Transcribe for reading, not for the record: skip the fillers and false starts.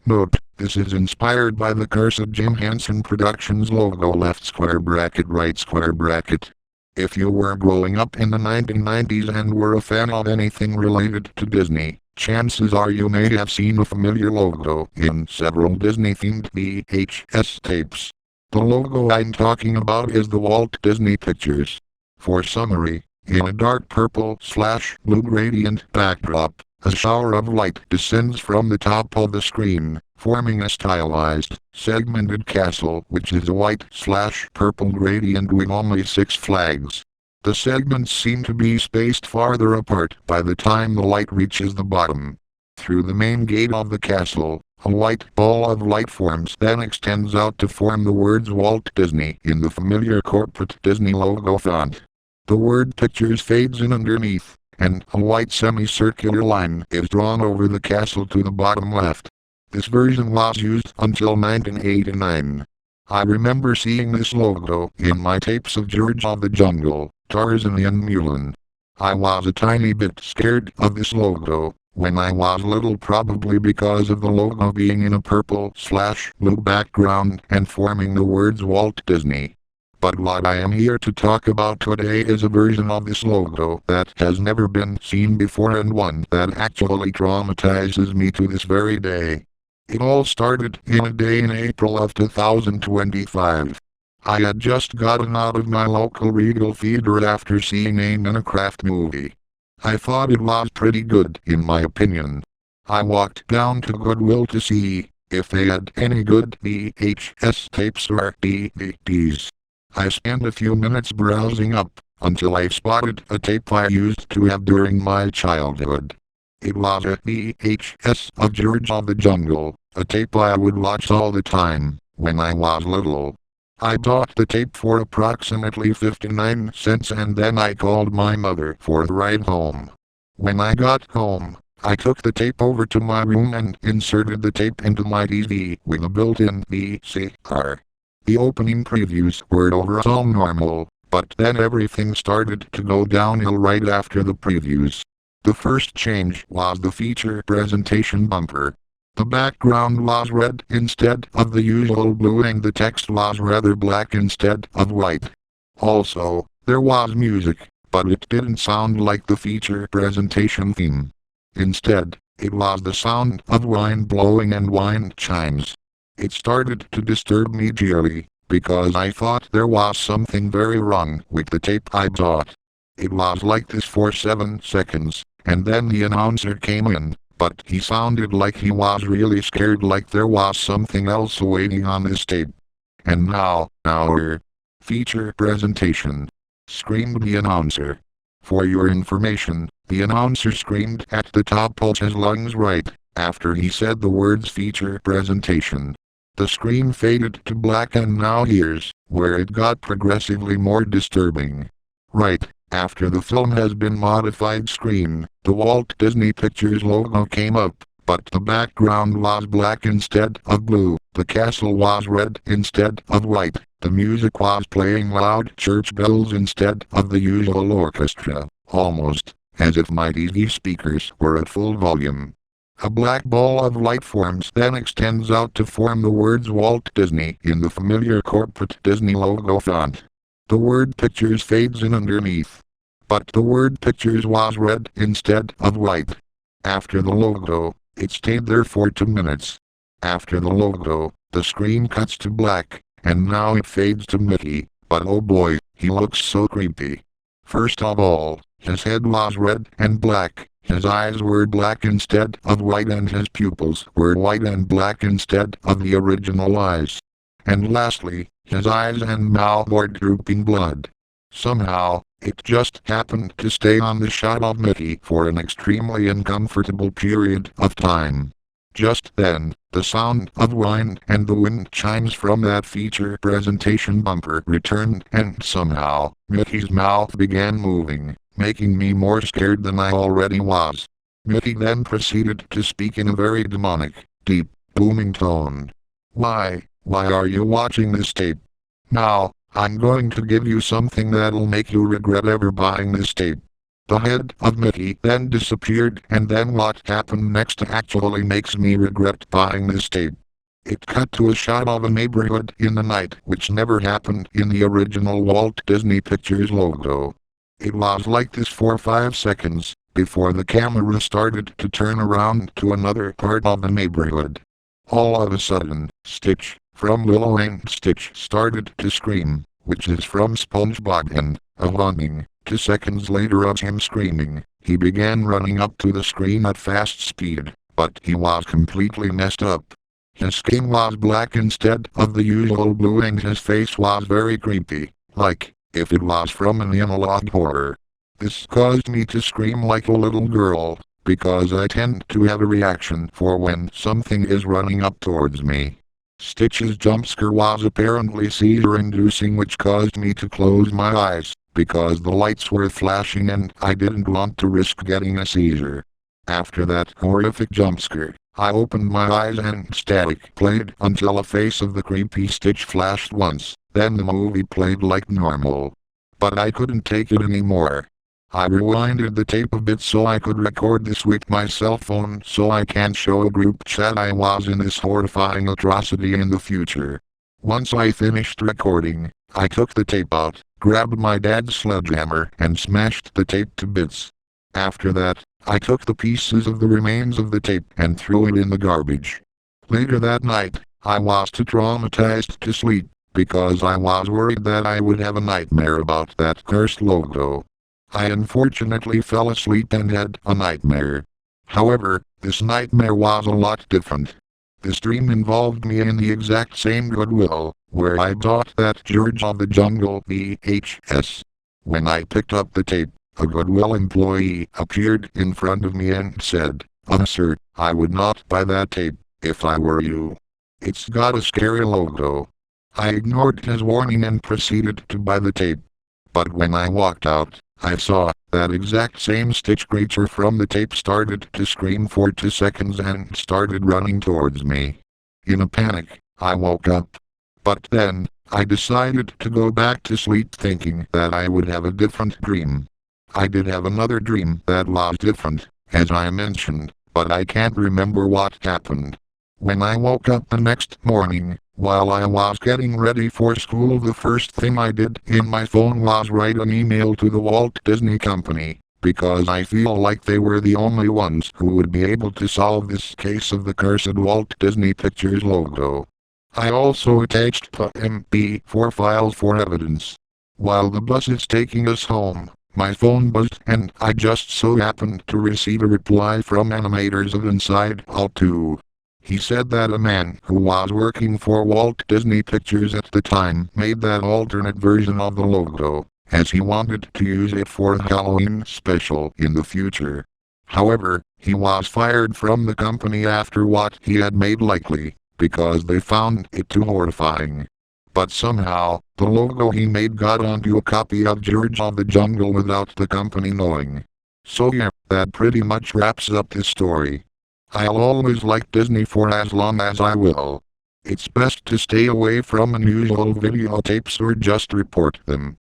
Note: this is inspired by the cursed Jim Henson Productions logo left square bracket right square bracket. If you were growing up in the 1990s and were a fan of anything related to Disney, chances are you may have seen a familiar logo in several Disney-themed VHS tapes. The logo I'm talking about is the Walt Disney Pictures. For summary, in a dark purple/blue gradient backdrop, a shower of light descends from the top of the screen, forming a stylized, segmented castle which is a white/purple gradient with only 6 flags. The segments seem to be spaced farther apart by the time the light reaches the bottom. Through the main gate of the castle, a white ball of light forms then extends out to form the words Walt Disney in the familiar corporate Disney logo font. The word Pictures fades in underneath, and a white semicircular line is drawn over the castle to the bottom left. This version was used until 1989. I remember seeing this logo in my tapes of George of the Jungle, Tarzan and Mulan. I was a tiny bit scared of this logo when I was little, probably because of the logo being in a purple/blue background and forming the words Walt Disney. But what I am here to talk about today is a version of this logo that has never been seen before, and one that actually traumatizes me to this very day. It all started in a day in April of 2025. I had just gotten out of my local Regal theater after seeing a Minecraft movie. I thought it was pretty good, in my opinion. I walked down to Goodwill to see if they had any good VHS tapes or DVDs. I spent a few minutes browsing up, until I spotted a tape I used to have during my childhood. It was a VHS of George of the Jungle, a tape I would watch all the time, when I was little. I bought the tape for approximately 59 cents and then I called my mother for the ride home. When I got home, I took the tape over to my room and inserted the tape into my TV with a built-in VCR. The opening previews were overall normal, but then everything started to go downhill right after the previews. The first change was the feature presentation bumper. The background was red instead of the usual blue and the text was rather black instead of white. Also, there was music, but it didn't sound like the feature presentation theme. Instead, it was the sound of wine blowing and wine chimes. It started to disturb me dearly, because I thought there was something very wrong with the tape I bought. It was like this for 7 seconds, and then the announcer came in, but he sounded like he was really scared, like there was something else waiting on this tape. And now, our feature presentation, screamed the announcer. For your information, the announcer screamed at the top of his lungs right after he said the words feature presentation. The screen faded to black and now here's where it got progressively more disturbing. Right after the film has been modified screen, the Walt Disney Pictures logo came up, but the background was black instead of blue, the castle was red instead of white, the music was playing loud church bells instead of the usual orchestra, almost as if my TV speakers were at full volume. A black ball of light forms then extends out to form the words Walt Disney in the familiar corporate Disney logo font. The word Pictures fades in underneath. But the word Pictures was red instead of white. After the logo, it stayed there for 2 minutes. After the logo, the screen cuts to black, and now it fades to Mickey, but oh boy, he looks so creepy. First of all, his head was red and black. His eyes were black instead of white and his pupils were white and black instead of the original eyes. And lastly, his eyes and mouth were drooping blood. Somehow, it just happened to stay on the shot of Mickey for an extremely uncomfortable period of time. Just then, the sound of wine and the wind chimes from that feature presentation bumper returned and somehow, Mickey's mouth began moving, making me more scared than I already was. Mickey then proceeded to speak in a very demonic, deep, booming tone. Why are you watching this tape? Now, I'm going to give you something that'll make you regret ever buying this tape. The head of Mickey then disappeared, and then what happened next actually makes me regret buying this tape. It cut to a shot of a neighborhood in the night, which never happened in the original Walt Disney Pictures logo. It was like this for 5 seconds, before the camera started to turn around to another part of the neighborhood. All of a sudden, Stitch, from Lilo and Stitch, started to scream, which is from SpongeBob, and, a haunting, 2 seconds later of him screaming, he began running up to the screen at fast speed, but he was completely messed up. His skin was black instead of the usual blue, and his face was very creepy, like if it was from an analog horror. This caused me to scream like a little girl, because I tend to have a reaction for when something is running up towards me. Stitch's jump scare was apparently seizure-inducing, which caused me to close my eyes, because the lights were flashing and I didn't want to risk getting a seizure. After that horrific jump scare, I opened my eyes and static played until a face of the creepy Stitch flashed once, then the movie played like normal. But I couldn't take it anymore. I rewinded the tape a bit so I could record this with my cell phone so I can show a group chat I was in this horrifying atrocity in the future. Once I finished recording, I took the tape out, grabbed my dad's sledgehammer, and smashed the tape to bits. After that, I took the pieces of the remains of the tape and threw it in the garbage. Later that night, I was too traumatized to sleep, because I was worried that I would have a nightmare about that cursed logo. I unfortunately fell asleep and had a nightmare. However, this nightmare was a lot different. This dream involved me in the exact same Goodwill, where I bought that George of the Jungle VHS. When I picked up the tape, a Goodwill employee appeared in front of me and said, "Sir, I would not buy that tape, if I were you. It's got a scary logo." I ignored his warning and proceeded to buy the tape. But when I walked out, I saw that exact same Stitch creature from the tape started to scream for 2 seconds and started running towards me. In a panic, I woke up. But then, I decided to go back to sleep thinking that I would have a different dream. I did have another dream that was different, as I mentioned, but I can't remember what happened. When I woke up the next morning, while I was getting ready for school, the first thing I did in my phone was write an email to the Walt Disney Company, because I feel like they were the only ones who would be able to solve this case of the cursed Walt Disney Pictures logo. I also attached the MP4 files for evidence. While the bus is taking us home, my phone buzzed and I just so happened to receive a reply from animators of Inside Out 2. He said that a man who was working for Walt Disney Pictures at the time made that alternate version of the logo, as he wanted to use it for a Halloween special in the future. However, he was fired from the company after what he had made, likely because they found it too horrifying. But somehow, the logo he made got onto a copy of George of the Jungle without the company knowing. So yeah, that pretty much wraps up this story. I'll always like Disney for as long as I will. It's best to stay away from unusual videotapes or just report them.